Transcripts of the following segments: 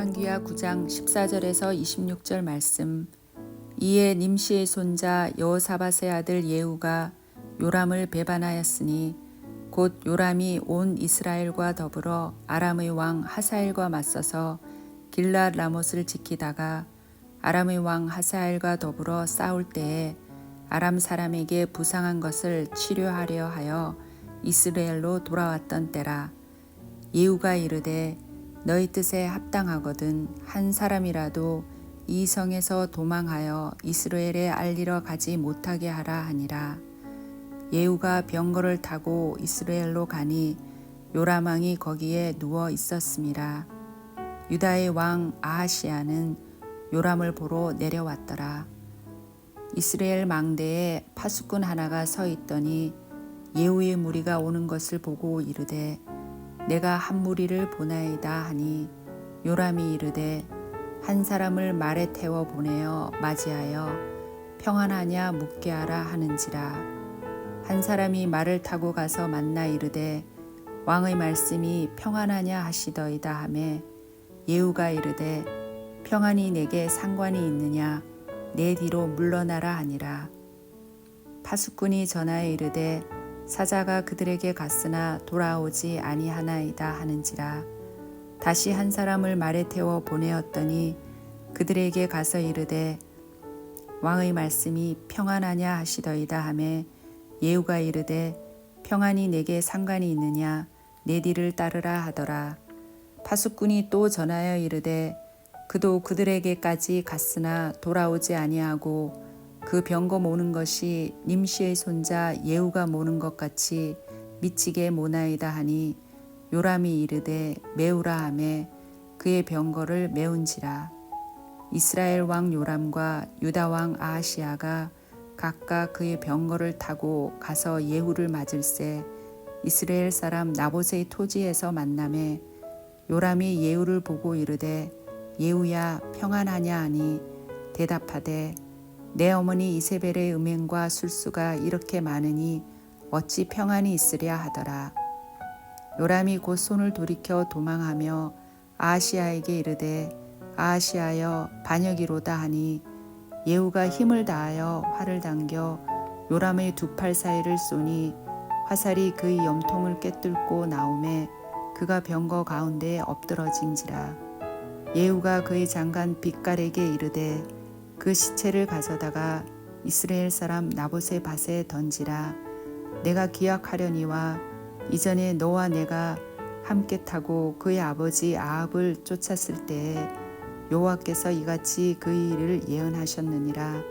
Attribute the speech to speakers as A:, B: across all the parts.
A: 열왕기하 9장 14절에서 26절 말씀. 이에 nim시의 손자 여호사밧의 아들 예후가 요람을 배반하였으니 곧 요람이 온 이스라엘과 더불어 아람의 왕 하사엘과 맞서서 길랏 라못을 지키다가 아람의 왕 하사엘과 더불어 싸울 때에 아람 사람에게 부상한 것을 치료하려 하여 이스라엘로 돌아왔던 때라. 예후가 이르되 너희 뜻에 합당하거든 한 사람이라도 이 성에서 도망하여 이스라엘에 알리러 가지 못하게 하라 하니라. 예후가 병거를 타고 이스라엘로 가니 요람 왕이 거기에 누워 있었음이라. 유다의 왕 아하시야는 요람을 보러 내려왔더라. 이스라엘 망대에 파수꾼 하나가 서 있더니 예후의 무리가 오는 것을 보고 이르되 내가 한 무리를 보나이다 하니 요람이 이르되 한 사람을 말에 태워 보내어 맞이하여 평안하냐 묻게 하라 하는지라. 한 사람이 말을 타고 가서 만나 이르되 왕의 말씀이 평안하냐 하시더이다 하매 예후가 이르되 평안이 내게 상관이 있느냐 내 뒤로 물러나라 하니라. 파수꾼이 전하여 이르되 사자가 그들에게 갔으나 돌아오지 아니하나이다 하는지라. 다시 한 사람을 말에 태워 보내었더니 그들에게 가서 이르되 왕의 말씀이 평안하냐 하시더이다 하매 예후가 이르되 평안이 내게 상관이 있느냐 내 뒤를 따르라 하더라. 파수꾼이 또 전하여 이르되 그도 그들에게까지 갔으나 돌아오지 아니하고 그 병거 모는 것이 nim시의 손자 예후가 모는 것 같이 미치게 모나이다 하니 요람이 이르되 메우라 하매 그의 병거를 메운지라. 이스라엘 왕 요람과 유다 왕 아하시야가 각각 그의 병거를 타고 가서 예후를 맞을새 이스라엘 사람 나봇의 토지에서 만나매 요람이 예후를 보고 이르되 예후야 평안하냐 하니 대답하되 내 어머니 이세벨의 음행과 술수가 이렇게 많으니 어찌 평안이 있으랴 하더라. 요람이 곧 손을 돌이켜 도망하며 아하시야에게 이르되 아하시야여 반역이로다 하니 예후가 힘을 다하여 활을 당겨 요람의 두 팔 사이를 쏘니 화살이 그의 염통을 꿰뚫고 나오매 그가 병거 가운데에 엎드러진지라. 예후가 그의 장관 빗갈에게 이르되 그 시체를 가져다가 이스라엘 사람 나봇의 밭에 던지라. 내가 기약하려니와 이전에 너와 내가 함께 타고 그의 아버지 아합을 쫓았을 때에 여호와께서 이같이 그의 일을 예언하셨느니라.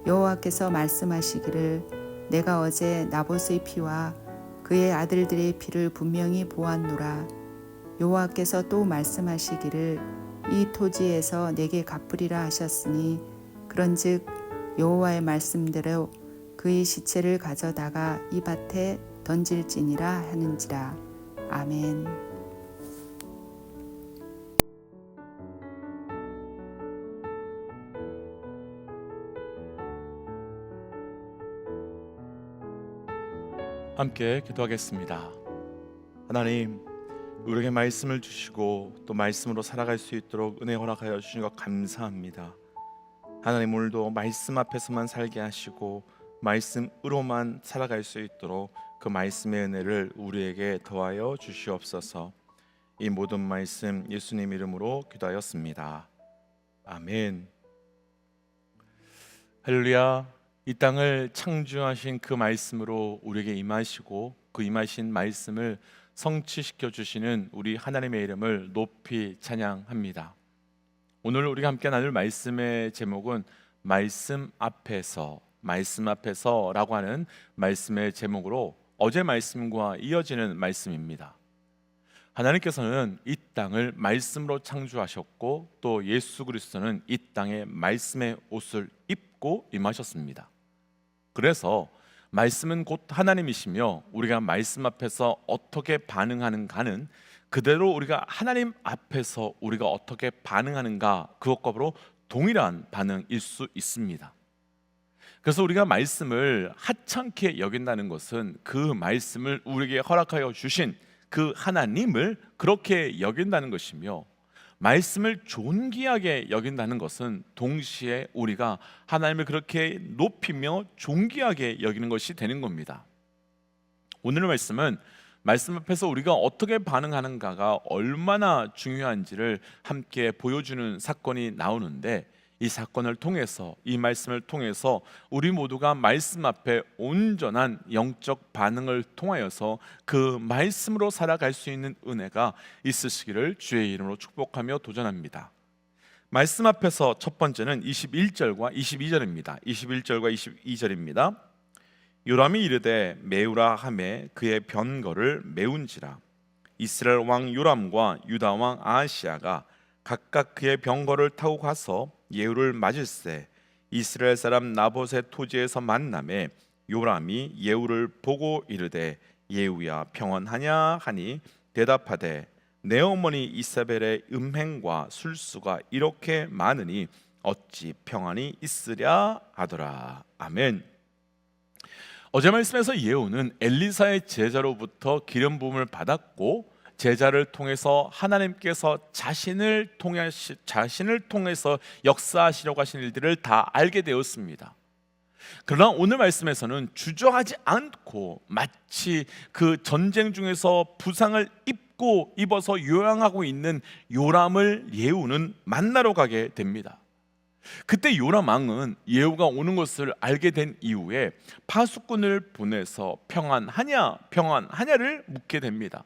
A: 여호와께서 말씀하시기를 내가 어제 나봇의 피와 그의 아들들의 피를 분명히 보았노라. 여호와께서 또 말씀하시기를 이 토지에서 내게 갚으리라 하셨으니 그런즉 여호와의 말씀대로 그의 시체를 가져다가 이 밭에 던질지니라 하는지라. 아멘.
B: 함께 기도하겠습니다. 하나님, 우리에게 말씀을 주시고 또 말씀으로 살아갈 수 있도록 은혜 허락하여 주신 것 감사합니다. 하나님, 오늘도 말씀 앞에서만 살게 하시고 말씀으로만 살아갈 수 있도록 그 말씀의 은혜를 우리에게 더하여 주시옵소서. 이 모든 말씀 예수님 이름으로 기도하였습니다. 아멘. 할렐루야. 이 땅을 창조하신 그 말씀으로 우리에게 임하시고 그 임하신 말씀을 성취시켜 주시는 우리 하나님의 이름을 높이 찬양합니다. 오늘 우리가 함께 나눌 말씀의 제목은 말씀 앞에서라고 하는 말씀의 제목으로 어제 말씀과 이어지는 말씀입니다. 하나님께서는 이 땅을 말씀으로 창조하셨고 또 예수 그리스도는 이 땅에 말씀의 옷을 입고 임하셨습니다. 그래서 말씀은 곧 하나님이시며 우리가 말씀 앞에서 어떻게 반응하는가는 그대로 우리가 하나님 앞에서 우리가 어떻게 반응하는가 그것과 바로 동일한 반응일 수 있습니다. 그래서 우리가 말씀을 하찮게 여긴다는 것은 그 말씀을 우리에게 허락하여 주신 그 하나님을 그렇게 여긴다는 것이며, 말씀을 존귀하게 여긴다는 것은 동시에 우리가 하나님을 그렇게 높이며 존귀하게 여기는 것이 되는 겁니다. 오늘의 말씀은 말씀 앞에서 우리가 어떻게 반응하는가가 얼마나 중요한지를 함께 보여주는 사건이 나오는데, 이 사건을 통해서, 이 말씀을 통해서 우리 모두가 말씀 앞에 온전한 영적 반응을 통하여서 그 말씀으로 살아갈 수 있는 은혜가 있으시기를 주의 이름으로 축복하며 도전합니다. 말씀 앞에서 첫 번째는 21절과 22절입니다. 21절과 22절입니다. 요람이 이르되 메우라 하매 그의 변거를 메운지라. 이스라엘 왕 요람과 유다 왕 아하시야가 각각 그의 병거를 타고 가서 예후를 맞을세. 이스라엘 사람 나봇의 토지에서 만남에 요람이 예후를 보고 이르되 예후야 평안하냐 하니 대답하되 내 어머니 이사벨의 음행과 술수가 이렇게 많으니 어찌 평안이 있으랴 하더라. 아멘. 어제 말씀에서 예후는 엘리사의 제자로부터 기름 부음을 받았고, 제자를 통해서 하나님께서 자신을 통해서 역사하시려고 하신 일들을 다 알게 되었습니다. 그러나 오늘 말씀에서는 주저하지 않고 마치 그 전쟁 중에서 부상을 입어서 요양하고 있는 요람을 예후는 만나러 가게 됩니다. 그때 요람 왕은 예후가 오는 것을 알게 된 이후에 파수꾼을 보내서 평안하냐를 묻게 됩니다.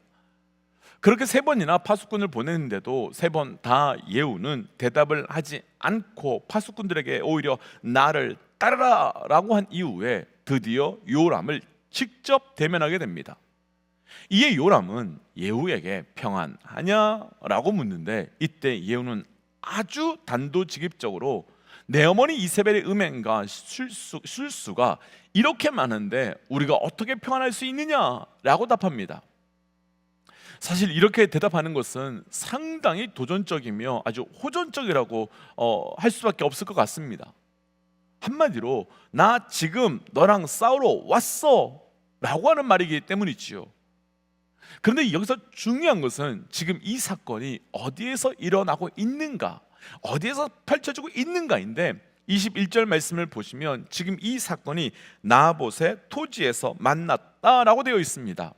B: 그렇게 3번이나 파수꾼을 보냈는데도 3번 다 예후는 대답을 하지 않고 파수꾼들에게 오히려 나를 따르라 라고 한 이후에 드디어 요람을 직접 대면하게 됩니다. 이에 요람은 예후에게 평안하냐라고 묻는데, 이때 예후는 아주 단도직입적으로 내 어머니 이세벨의 음행과 술수가 이렇게 많은데 우리가 어떻게 평안할 수 있느냐라고 답합니다. 사실 이렇게 대답하는 것은 상당히 도전적이며 아주 호전적이라고 할 수밖에 없을 것 같습니다. 한마디로 나 지금 너랑 싸우러 왔어 라고 하는 말이기 때문이지요. 그런데 여기서 중요한 것은 지금 이 사건이 어디에서 일어나고 있는가, 어디에서 펼쳐지고 있는가인데, 21절 말씀을 보시면 지금 이 사건이 나봇의 토지에서 만났다라고 되어 있습니다.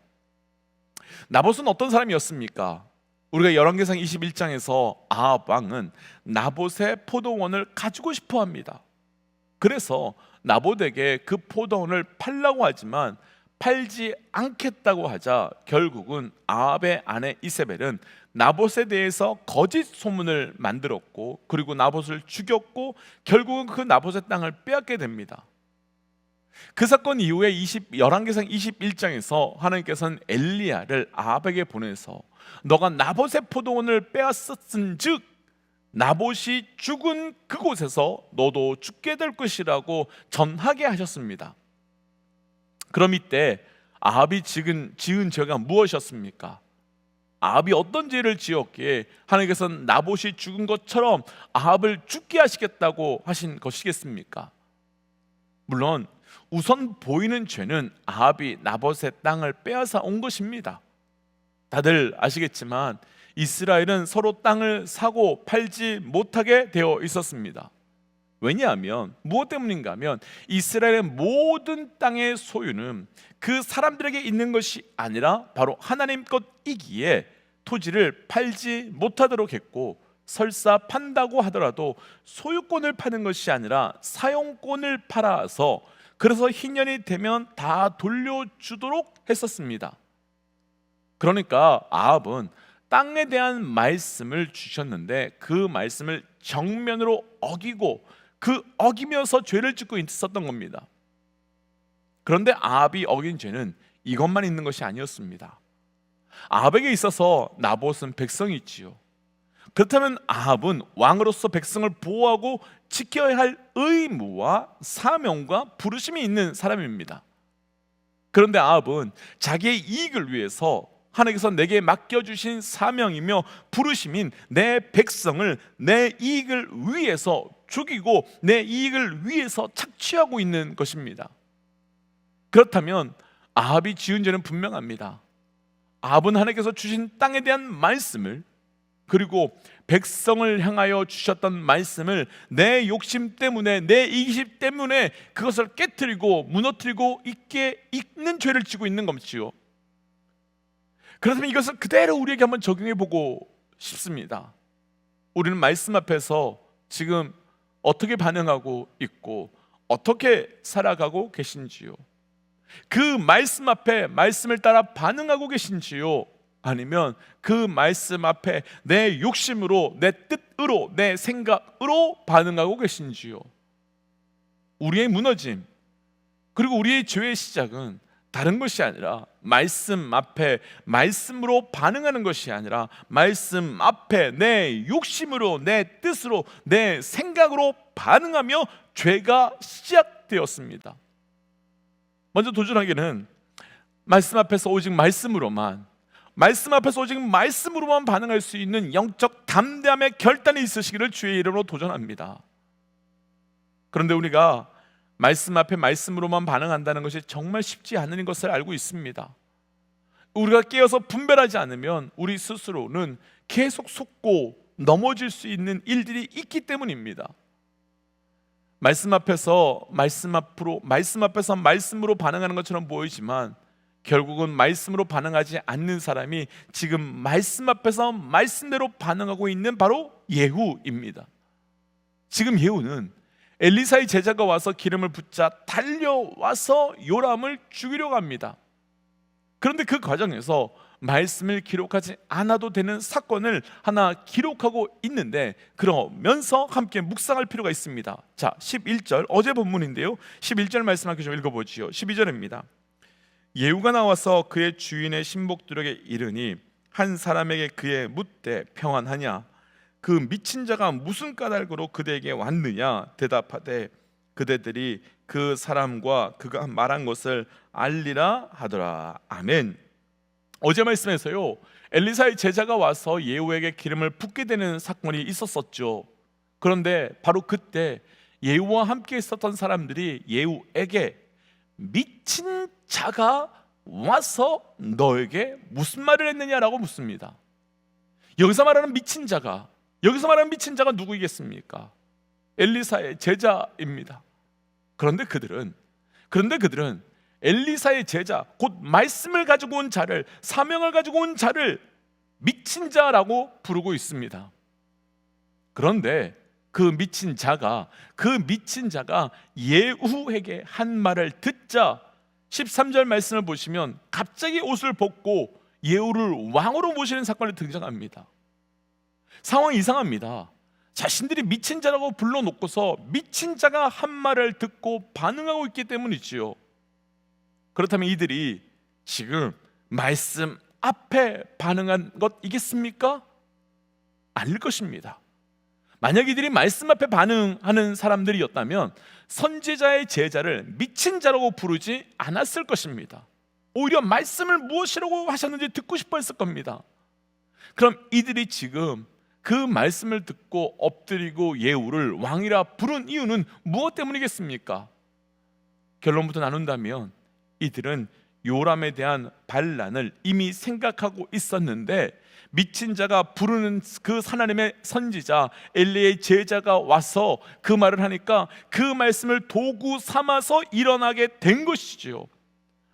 B: 나봇은 어떤 사람이었습니까? 우리가 열왕기상 21장에서 아합 왕은 나봇의 포도원을 가지고 싶어 합니다. 그래서 나봇에게 그 포도원을 팔라고 하지만 팔지 않겠다고 하자 결국은 아합의 아내 이세벨은 나봇에 대해서 거짓 소문을 만들었고, 그리고 나봇을 죽였고, 결국은 그 나봇의 땅을 빼앗게 됩니다. 그 사건 이후에 열왕기상 21장에서 하나님께서는 엘리야를 아합에게 보내서 너가 나봇의 포도원을 빼앗았은즉 나봇이 죽은 그곳에서 너도 죽게 될 것이라고 전하게 하셨습니다. 그럼 이때 아합이 지은 죄가 무엇이었습니까? 아합이 어떤 죄를 지었기에 하나님께서는 나봇이 죽은 것처럼 아합을 죽게 하시겠다고 하신 것이겠습니까? 물론 우선 보이는 죄는 아합이 나봇의 땅을 빼앗아 온 것입니다. 다들 아시겠지만 이스라엘은 서로 땅을 사고 팔지 못하게 되어 있었습니다. 왜냐하면 무엇 때문인가 하면 이스라엘의 모든 땅의 소유는 그 사람들에게 있는 것이 아니라 바로 하나님 것이기에 토지를 팔지 못하도록 했고, 설사 판다고 하더라도 소유권을 파는 것이 아니라 사용권을 팔아서 그래서 희년이 되면 다 돌려주도록 했었습니다. 그러니까 아합은 땅에 대한 말씀을 주셨는데 그 말씀을 정면으로 어기고 어기면서 죄를 짓고 있었던 겁니다. 그런데 아합이 어긴 죄는 이것만 있는 것이 아니었습니다. 아합에게 있어서 나봇은 백성이 있지요. 그렇다면 아합은 왕으로서 백성을 보호하고 지켜야 할 의무와 사명과 부르심이 있는 사람입니다. 그런데 아합은 자기의 이익을 위해서 하나님께서 내게 맡겨주신 사명이며 부르심인 내 백성을 내 이익을 위해서 죽이고 내 이익을 위해서 착취하고 있는 것입니다. 그렇다면 아합이 지은 죄는 분명합니다. 아합은 하나님께서 주신 땅에 대한 말씀을 그리고 백성을 향하여 주셨던 말씀을 내 욕심 때문에, 내 이기심 때문에 그것을 깨트리고 무너뜨리고 있는 죄를 지고 있는 것이요. 그렇다면 이것을 그대로 우리에게 한번 적용해 보고 싶습니다. 우리는 말씀 앞에서 지금 어떻게 반응하고 있고 어떻게 살아가고 계신지요? 그 말씀 앞에 말씀을 따라 반응하고 계신지요? 아니면 그 말씀 앞에 내 욕심으로, 내 뜻으로, 내 생각으로 반응하고 계신지요? 우리의 무너짐, 그리고 우리의 죄의 시작은 다른 것이 아니라 말씀 앞에 말씀으로 반응하는 것이 아니라 말씀 앞에 내 욕심으로, 내 뜻으로, 내 생각으로 반응하며 죄가 시작되었습니다. 먼저 도전하기는 말씀 앞에서 오직 말씀으로만 반응할 수 있는 영적 담대함의 결단이 있으시기를 주의 이름으로 도전합니다. 그런데 우리가 말씀 앞에 말씀으로만 반응한다는 것이 정말 쉽지 않은 것을 알고 있습니다. 우리가 깨어서 분별하지 않으면 우리 스스로는 계속 속고 넘어질 수 있는 일들이 있기 때문입니다. 말씀 앞에서 말씀으로 반응하는 것처럼 보이지만 결국은 말씀으로 반응하지 않는 사람이 지금 말씀 앞에서 말씀대로 반응하고 있는 바로 예후입니다. 지금 예후는 엘리사의 제자가 와서 기름을 붓자 달려와서 요람을 죽이려고 합니다. 그런데 그 과정에서 말씀을 기록하지 않아도 되는 사건을 하나 기록하고 있는데, 그러면서 함께 묵상할 필요가 있습니다. 자, 11절, 어제 본문인데요 11절 말씀 함께 좀 읽어보지요. 12절입니다. 예후가 나와서 그의 주인의 신복들에게 이르니 한 사람에게 그의 묻되 평안하냐? 그 미친 자가 무슨 까닭으로 그대에게 왔느냐? 대답하되 그대들이 그 사람과 그가 말한 것을 알리라 하더라. 아멘. 어제 말씀에서요 엘리사의 제자가 와서 예후에게 기름을 붓게 되는 사건이 있었었죠. 그런데 바로 그때 예후와 함께 있었던 사람들이 예후에게 미친 자가 와서 너에게 무슨 말을 했느냐라고 묻습니다. 여기서 말하는 미친 자가 누구이겠습니까? 엘리사의 제자입니다. 그런데 그들은 엘리사의 제자, 곧 말씀을 가지고 온 자를, 사명을 가지고 온 자를 미친 자라고 부르고 있습니다. 그런데 그 미친 자가 예후에게 한 말을 듣자 13절 말씀을 보시면 갑자기 옷을 벗고 예후를 왕으로 모시는 사건이 등장합니다. 상황이 이상합니다. 자신들이 미친 자라고 불러놓고서 미친 자가 한 말을 듣고 반응하고 있기 때문이지요. 그렇다면 이들이 지금 말씀 앞에 반응한 것이겠습니까? 아닐 것입니다. 만약 이들이 말씀 앞에 반응하는 사람들이었다면 선지자의 제자를 미친 자라고 부르지 않았을 것입니다. 오히려 말씀을 무엇이라고 하셨는지 듣고 싶어 했을 겁니다. 그럼 이들이 지금 그 말씀을 듣고 엎드리고 예후를 왕이라 부른 이유는 무엇 때문이겠습니까? 결론부터 나눈다면 이들은 요람에 대한 반란을 이미 생각하고 있었는데, 미친 자가 부르는 그 하나님의 선지자 엘리의 제자가 와서 그 말을 하니까 그 말씀을 도구 삼아서 일어나게 된 것이지요.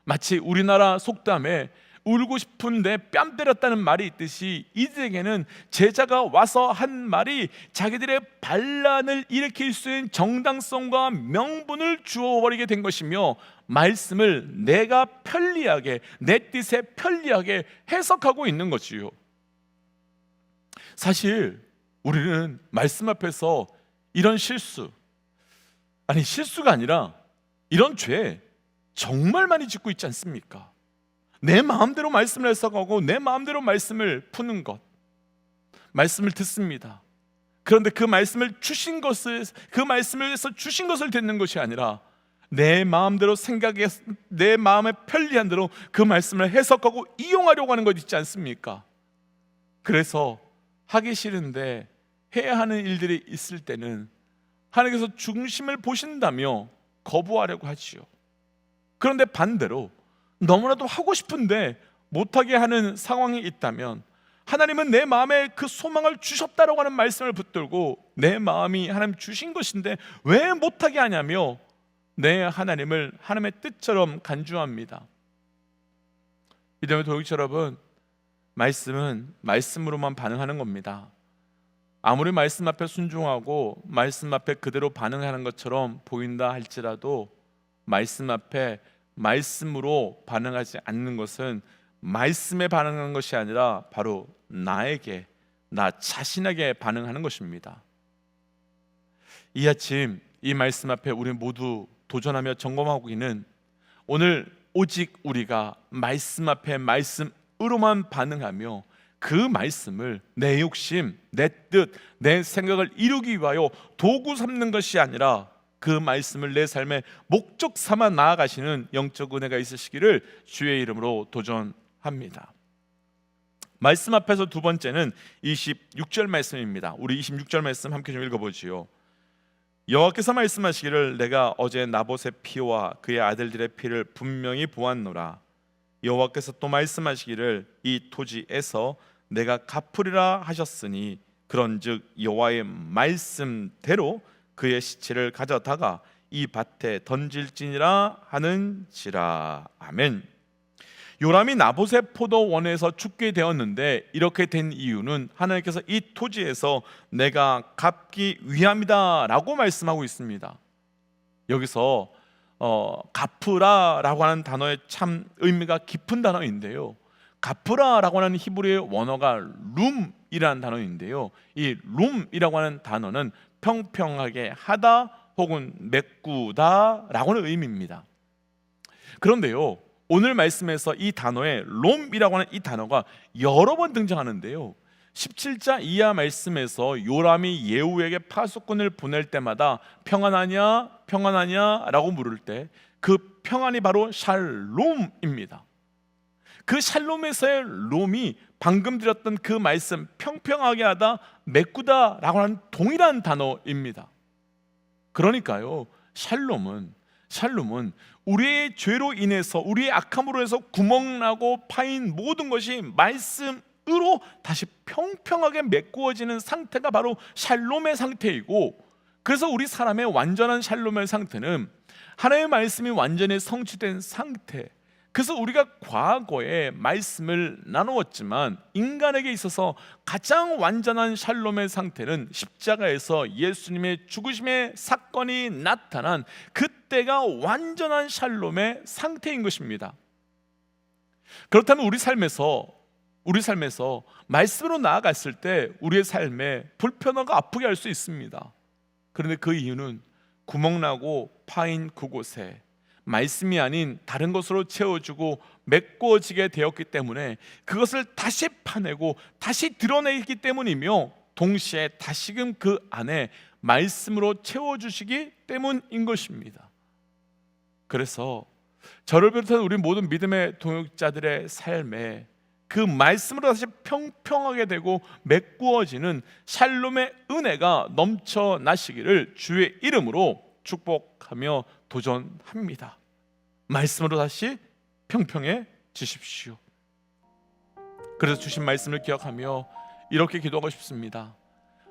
B: 마치 우리나라 속담에 울고 싶은데 뺨 때렸다는 말이 있듯이 이들에게는 제자가 와서 한 말이 자기들의 반란을 일으킬 수 있는 정당성과 명분을 주어버리게 된 것이며, 말씀을 내가 편리하게, 내 뜻에 편리하게 해석하고 있는 것이요. 사실 우리는 말씀 앞에서 이런 실수가 아니라 이런 죄 정말 많이 짓고 있지 않습니까? 내 마음대로 말씀을 해석하고 내 마음대로 말씀을 푸는 것, 말씀을 듣습니다. 그런데 그 말씀을 주신 것을, 그 말씀에서 주신 것을 듣는 것이 아니라 내 마음대로 내 마음에 편리한 대로 그 말씀을 해석하고 이용하려고 하는 것 있지 않습니까? 그래서 하기 싫은데 해야 하는 일들이 있을 때는 하나님께서 중심을 보신다며 거부하려고 하지요. 그런데 반대로 너무나도 하고 싶은데 못하게 하는 상황이 있다면 하나님은 내 마음에 그 소망을 주셨다라고 하는 말씀을 붙들고 내 마음이 하나님 주신 것인데 왜 못하게 하냐며 내 하나님을 하나님의 뜻처럼 간주합니다. 믿음의 도육자 여러분, 말씀은 말씀으로만 반응하는 겁니다. 아무리 말씀 앞에 순종하고 말씀 앞에 그대로 반응하는 것처럼 보인다 할지라도 말씀 앞에 말씀으로 반응하지 않는 것은 말씀에 반응하는 것이 아니라 바로 나에게, 나 자신에게 반응하는 것입니다. 이 아침 이 말씀 앞에 우리 모두 도전하며 점검하기는 오늘 오직 우리가 말씀 앞에 말씀으로만 반응하며 그 말씀을 내 욕심, 내 뜻, 내 생각을 이루기 위하여 도구 삼는 것이 아니라 그 말씀을 내 삶의 목적 삼아 나아가시는 영적 은혜가 있으시기를 주의 이름으로 도전합니다. 말씀 앞에서 두 번째는 26절 말씀입니다. 우리 26절 말씀 함께 좀 읽어보지요. 여호와께서 말씀하시기를 내가 어제 나봇의 피와 그의 아들들의 피를 분명히 보았노라. 여호와께서 또 말씀하시기를 이 토지에서 내가 갚으리라 하셨으니 그런즉 여호와의 말씀대로 그의 시체를 가져다가 이 밭에 던질지니라 하는지라. 아멘. 요람이 나봇의 포도원에서 죽게 되었는데 이렇게 된 이유는 하나님께서 이 토지에서 내가 갚기 위함이다 라고 말씀하고 있습니다. 여기서 갚으라라고 하는 단어의 참 의미가 깊은 단어인데요, 갚으라라고 하는 히브리의 원어가 룸이라는 단어인데요, 이 룸이라고 하는 단어는 평평하게 하다 혹은 메꾸다라고 하는 의미입니다. 그런데요, 오늘 말씀에서 이 단어에 롬이라고 하는 이 단어가 여러 번 등장하는데요, 17장 이하 말씀에서 요람이 예후에게 파수꾼을 보낼 때마다 평안하냐 평안하냐 라고 물을 때 그 평안이 바로 샬롬입니다. 그 샬롬에서의 롬이 방금 드렸던 그 말씀 평평하게 하다 메꾸다 라고 하는 동일한 단어입니다. 그러니까요, 샬롬은 우리의 죄로 인해서, 우리의 악함으로 해서 구멍나고 파인 모든 것이 말씀으로 다시 평평하게 메꾸어지는 상태가 바로 샬롬의 상태이고, 그래서 우리 사람의 완전한 샬롬의 상태는 하나님의 말씀이 완전히 성취된 상태. 그래서 우리가 과거에 말씀을 나누었지만 인간에게 있어서 가장 완전한 샬롬의 상태는 십자가에서 예수님의 죽으심의 사건이 나타난 그때가 완전한 샬롬의 상태인 것입니다. 그렇다면 우리 삶에서 말씀으로 나아갔을 때 우리의 삶에 불편하고 아프게 할 수 있습니다. 그런데 그 이유는 구멍나고 파인 그곳에 말씀이 아닌 다른 것으로 채워주고 메꿔지게 되었기 때문에 그것을 다시 파내고 다시 드러내기 때문이며, 동시에 다시금 그 안에 말씀으로 채워주시기 때문인 것입니다. 그래서 저를 비롯한 우리 모든 믿음의 동역자들의 삶에 그 말씀으로 다시 평평하게 되고 메꾸어지는 샬롬의 은혜가 넘쳐나시기를 주의 이름으로 축복하며 도전합니다. 말씀으로 다시 평평해지십시오. 그래서 주신 말씀을 기억하며 이렇게 기도하고 싶습니다.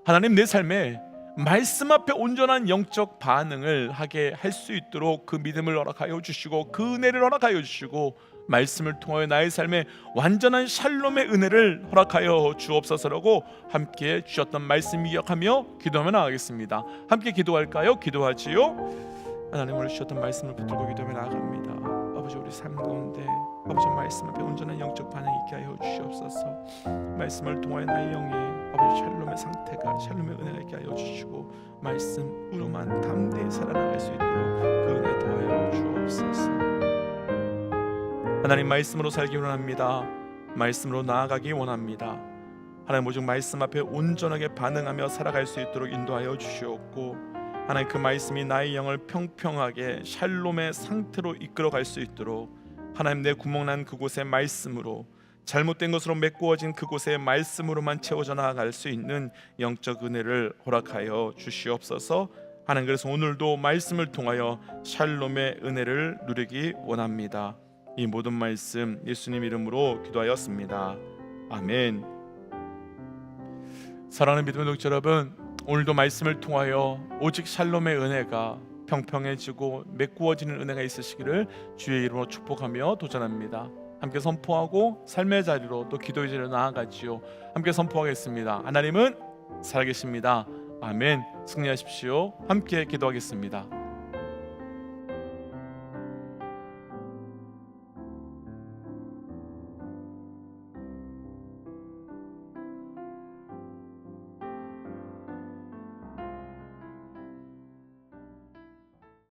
B: 하나님, 내 삶에 말씀 앞에 온전한 영적 반응을 하게 할 수 있도록 그 믿음을 허락하여 주시고 그 은혜를 허락하여 주시고 말씀을 통하여 나의 삶에 완전한 샬롬의 은혜를 허락하여 주옵소서라고 함께 주셨던 말씀 기억하며 기도하며 나가겠습니다. 함께 기도할까요? 기도하지요. 하나님, 오늘 주셨던 말씀을 붙들고 기도하며 나아갑니다. 아버지, 우리 삶 가운데 아버지 말씀 앞에 온전한 영적 반응이 있게 하여 주시옵소서. 말씀을 통하여 나의 영에 아버지 샬롬의 상태가, 샬롬의 은혜가 있게 하여 주시고 말씀으로만 담대히 살아나갈 수 있도록 그 은혜 더하여 주옵소서. 하나님, 말씀으로 살기 원합니다. 말씀으로 나아가기 원합니다. 하나님, 오직 말씀 앞에 온전하게 반응하며 살아갈 수 있도록 인도하여 주시옵고, 하나님 그 말씀이 나의 영을 평평하게 샬롬의 상태로 이끌어갈 수 있도록 하나님, 내 구멍난 그곳의 말씀으로, 잘못된 것으로 메꾸어진 그곳의 말씀으로만 채워져 나아갈 수 있는 영적 은혜를 허락하여 주시옵소서. 하나님, 그래서 오늘도 말씀을 통하여 샬롬의 은혜를 누리기 원합니다. 이 모든 말씀 예수님 이름으로 기도하였습니다. 아멘. 사랑하는 믿음의 독자 여러분, 오늘도 말씀을 통하여 오직 샬롬의 은혜가 평평해지고 메꾸어지는 은혜가 있으시기를 주의 이름으로 축복하며 도전합니다. 함께 선포하고 삶의 자리로 또 기도의 자리로 나아가지요. 함께 선포하겠습니다. 하나님은 살아계십니다. 아멘. 승리하십시오. 함께 기도하겠습니다.